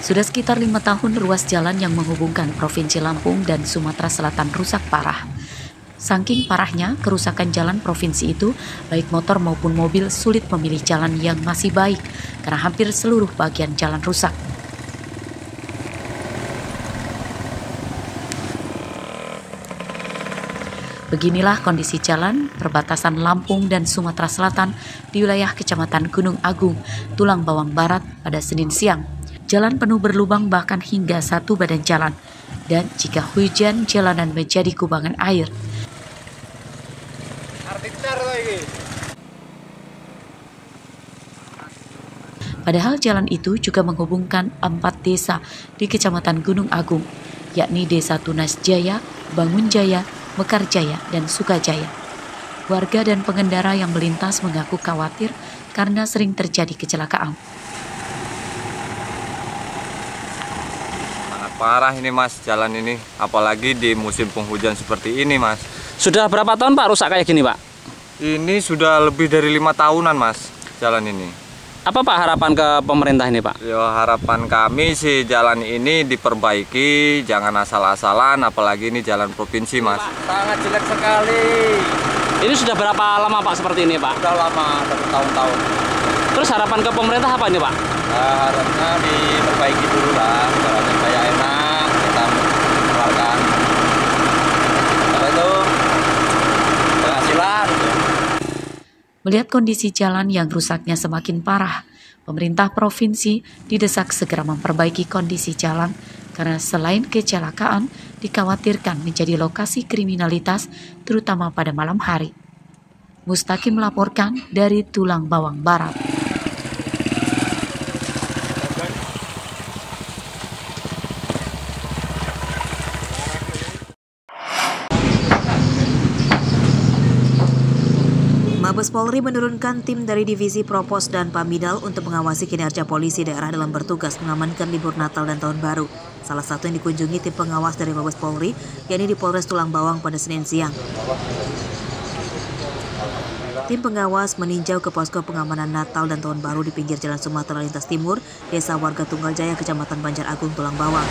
Sudah sekitar 5 tahun ruas jalan yang menghubungkan Provinsi Lampung dan Sumatera Selatan rusak parah. Saking parahnya kerusakan jalan provinsi itu, baik motor maupun mobil sulit memilih jalan yang masih baik karena hampir seluruh bagian jalan rusak. Beginilah kondisi jalan perbatasan Lampung dan Sumatera Selatan di wilayah Kecamatan Gunung Agung, Tulang Bawang Barat pada Senin siang. Jalan penuh berlubang bahkan hingga 1 badan jalan, dan jika hujan jalanan menjadi kubangan air. Padahal jalan itu juga menghubungkan 4 desa di Kecamatan Gunung Agung, yakni Desa Tunas Jaya, Bangun Jaya, Mekar Jaya, dan Sukajaya. Warga dan pengendara yang melintas mengaku khawatir karena sering terjadi kecelakaan. Sangat parah ini Mas, jalan ini, apalagi di musim penghujan seperti ini Mas. Sudah berapa tahun Pak rusak kayak gini Pak? Ini sudah lebih dari 5 tahunan Mas, jalan ini. Apa Pak harapan ke pemerintah ini Pak? Ya, harapan kami sih jalan ini diperbaiki, jangan asal-asalan, apalagi ini jalan provinsi Mas. Sangat jelek sekali. Ini sudah berapa lama Pak seperti ini Pak? Sudah lama, bertahun-tahun. Terus harapan ke pemerintah apa ini Pak? Harapnya diperbaiki dulu lah, jalannya kayak enak, kita keluarkan. Setelah itu penghasilan. Melihat kondisi jalan yang rusaknya semakin parah, pemerintah provinsi didesak segera memperbaiki kondisi jalan karena selain kecelakaan dikhawatirkan menjadi lokasi kriminalitas terutama pada malam hari. Mustaqim melaporkan dari Tulang Bawang Barat. Mabes Polri menurunkan tim dari Divisi Propos dan Pamidal untuk mengawasi kinerja polisi daerah dalam bertugas mengamankan libur Natal dan Tahun Baru. Salah satu yang dikunjungi tim pengawas dari Mabes Polri, yakni di Polres Tulang Bawang pada Senin siang. Tim pengawas meninjau ke posko pengamanan Natal dan Tahun Baru di pinggir Jalan Sumatera Lintas Timur, Desa Warga Tunggal Jaya, Kecamatan Banjar Agung, Tulang Bawang.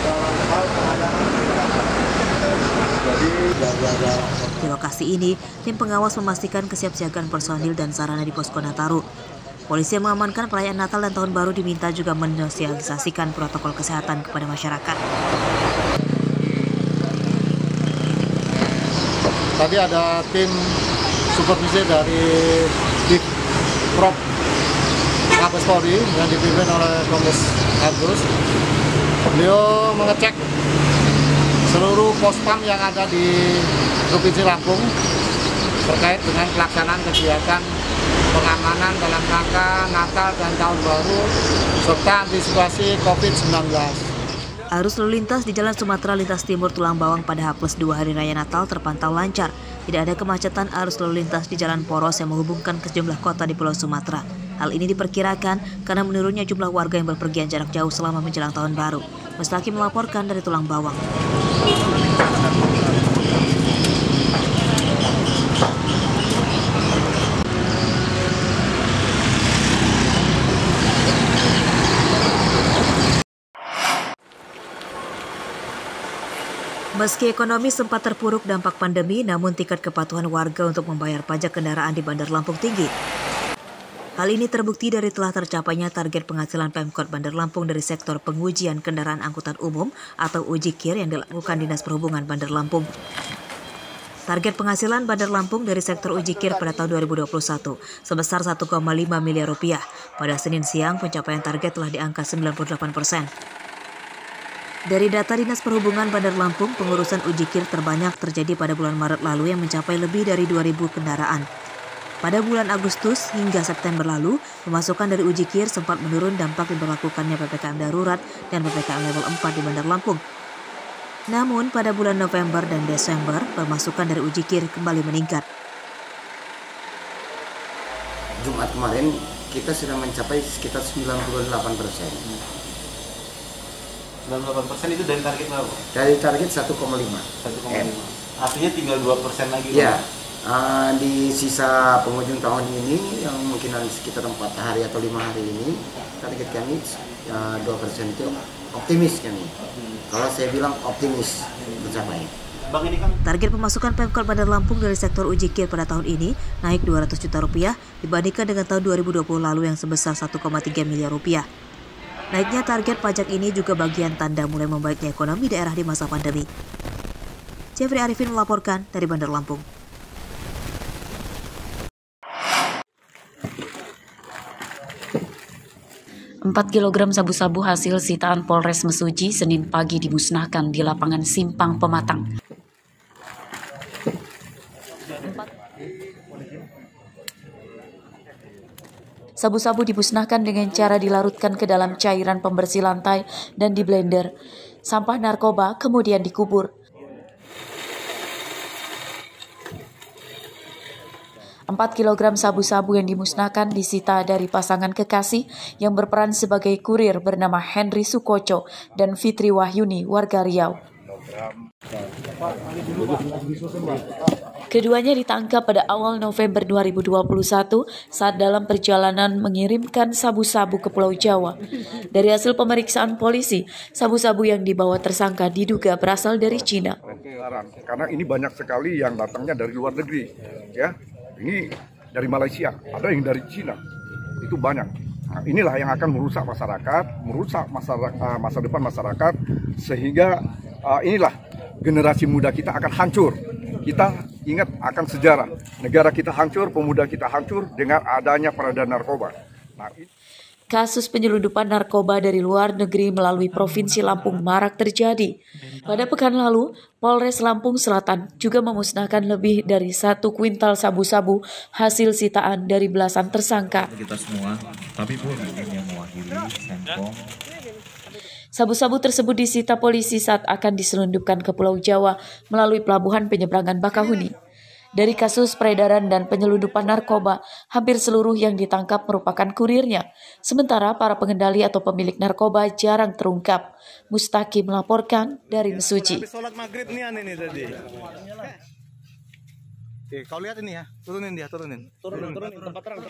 Di lokasi ini, tim pengawas memastikan kesiapsiagaan personil dan sarana di posko Nataru. Polisi yang mengamankan perayaan Natal dan Tahun Baru diminta juga mensosialisasikan protokol kesehatan kepada masyarakat. Tadi ada tim supervisi dari Divprop Mabes Polri yang dipimpin oleh Kombes Agus. Beliau mengecek seluruh pospam yang ada di Provinsi Lampung terkait dengan pelaksanaan kegiatan pengamanan dalam rangka Natal dan Tahun Baru serta antisipasi COVID-19. Arus lalu lintas di Jalan Sumatera Lintas Timur Tulang Bawang pada H+2 Hari Raya Natal terpantau lancar. Tidak ada kemacetan arus lalu lintas di jalan poros yang menghubungkan ke sejumlah kota di Pulau Sumatera. Hal ini diperkirakan karena menurunnya jumlah warga yang berpergian jarak jauh selama menjelang Tahun Baru. Mustaqim melaporkan dari Tulang Bawang. Meski ekonomi sempat terpuruk dampak pandemi, namun tingkat kepatuhan warga untuk membayar pajak kendaraan di Bandar Lampung tinggi. Hal ini terbukti dari telah tercapainya target penghasilan Pemkot Bandar Lampung dari sektor pengujian kendaraan angkutan umum atau UJKIR yang dilakukan Dinas Perhubungan Bandar Lampung. Target penghasilan Bandar Lampung dari sektor UJKIR pada tahun 2021 sebesar 1,5 miliar rupiah. Pada Senin siang, pencapaian target telah di angka 98%. Dari data Dinas Perhubungan Bandar Lampung, pengurusan UJKIR terbanyak terjadi pada bulan Maret lalu yang mencapai lebih dari 2.000 kendaraan. Pada bulan Agustus hingga September lalu, pemasukan dari UJKIR sempat menurun dampak diberlakukannya PPKM darurat dan PPKM level 4 di Bandar Lampung. Namun, pada bulan November dan Desember, pemasukan dari UJKIR kembali meningkat. Jumat kemarin, kita sudah mencapai sekitar 98%. 98% itu dari target berapa? Dari target 1,5. 1,5. Artinya tinggal 2% lagi. Ya. Di sisa penghujung tahun ini yang mungkin sekitar 4 hari atau 5 hari ini target kami 2% itu optimis kami. Kalau saya bilang optimis tercapai. Bang, ini kan Target pemasukan Pemkot Bandar Lampung dari sektor ujikir pada tahun ini naik 200 juta rupiah dibandingkan dengan tahun 2020 lalu yang sebesar 1,3 miliar rupiah. Naiknya target pajak ini juga bagian tanda mulai membaiknya ekonomi daerah di masa pandemi. Jeffrey Arifin melaporkan dari Bandar Lampung. Empat kilogram sabu-sabu hasil sitaan Polres Mesuji Senin pagi dimusnahkan di lapangan Simpang Pematang. Sabu-sabu dimusnahkan dengan cara dilarutkan ke dalam cairan pembersih lantai dan di blender. Sampah narkoba kemudian dikubur. 4 kilogram sabu-sabu yang dimusnahkan disita dari pasangan kekasih yang berperan sebagai kurir bernama Henry Sukoco dan Fitri Wahyuni warga Riau. Keduanya ditangkap pada awal November 2021 saat dalam perjalanan mengirimkan sabu-sabu ke Pulau Jawa. Dari hasil pemeriksaan polisi, sabu-sabu yang dibawa tersangka diduga berasal dari Cina. Karena ini banyak sekali yang datangnya dari luar negeri, ya. Ini dari Malaysia, ada yang dari Cina, itu banyak. Nah, inilah yang akan merusak masa depan masyarakat, sehingga inilah generasi muda kita akan hancur. Kita ingat akan sejarah, negara kita hancur, pemuda kita hancur dengan adanya peredaran narkoba. Nah, Kasus penyelundupan narkoba dari luar negeri melalui Provinsi Lampung marak terjadi. Pada pekan lalu, Polres Lampung Selatan juga memusnahkan lebih dari 1 kuintal sabu-sabu hasil sitaan dari belasan tersangka. Kita semua, tapi pun yang mewakili Senkom. Sabu-sabu tersebut disita polisi saat akan diselundupkan ke Pulau Jawa melalui pelabuhan penyeberangan Bakahuni. Dari kasus peredaran dan penyelundupan narkoba, hampir seluruh yang ditangkap merupakan kurirnya. Sementara para pengendali atau pemilik narkoba jarang terungkap. Mustaqim melaporkan dari Mesuji. sholat maghrib nih aneh nih tadi. Kau lihat ini ya, turunin dia, turunin tempat terang.